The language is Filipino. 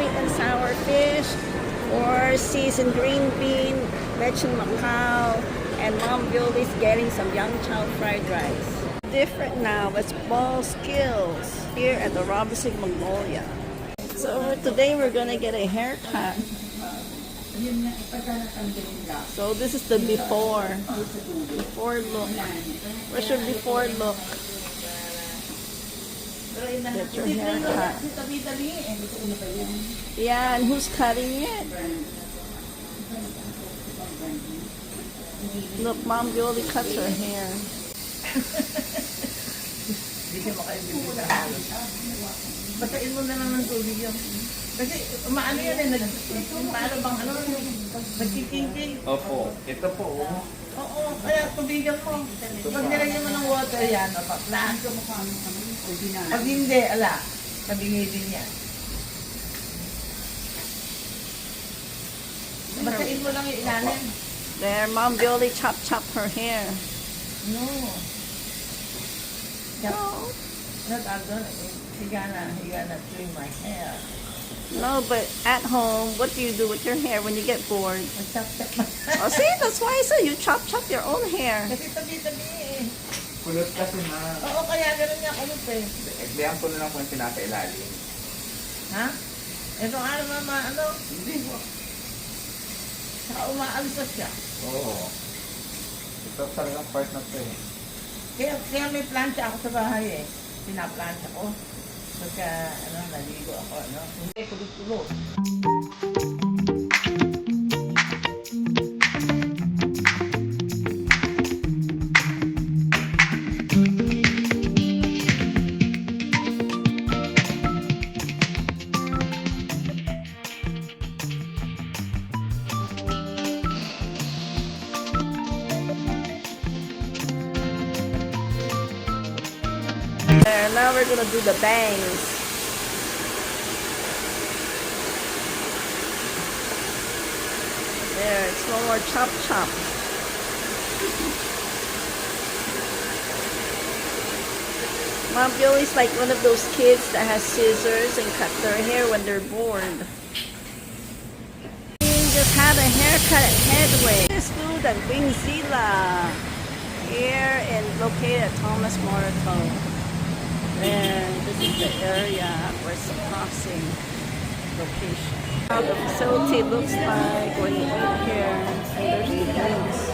sweet and sour fish, or seasoned green bean, lechon Macau, and Mom Billy's getting some young chow fried rice. Different now, it's Ball Skills here at the Robinson Magnolia. So today we're gonna get a haircut. So this is the before look. Where's your before look? Get your haircut. Yeah, and who's cutting it? Look, Mom Billy cuts her hair. Hindi siya makaibigay. Basain mo na naman tubig yun. Kasi umaano yan eh, paano bang ano, nagkikinking. Opo, ito po. Oo, kaya tubigan mo. Pag nilagyan mo ng water yan, napaklaan. Pag hindi, ala, tabingay din yan. Basain mo lang yung ilalim. There, Mom Billy chop her hair. No. No. Not done. He gonna trim my hair. No, but at home, what do you do with your hair when you get bored? Chop-chop. Oh, see, that's why I said you chop your own hair. Kasi tabi-tabi eh. Kulot kasi na. Oo, kaya gano'n niya kulot eh. Eklihan ko na lang kung pinaka-ilalim. Ha? Ito ano mama, ano? Hindi po. Saka umaalsa siya. Oo. Ito talagang part na ito eh. Kaya may plancha ako sa bahay eh. Pinaplancha ko. Pagka, ano, naligo ako, ano. Hindi, kulot-kulot. There, now we're gonna do the bangs. There, it's no more chop. Mom Billy's like one of those kids that has scissors and cut their hair when they're bored. We just had a haircut at Headway. This food at Wingzilla here and located at Thomas Morato. There, this is the area where it's a crossing location. How the facility looks like when you eat here, and there's the drinks.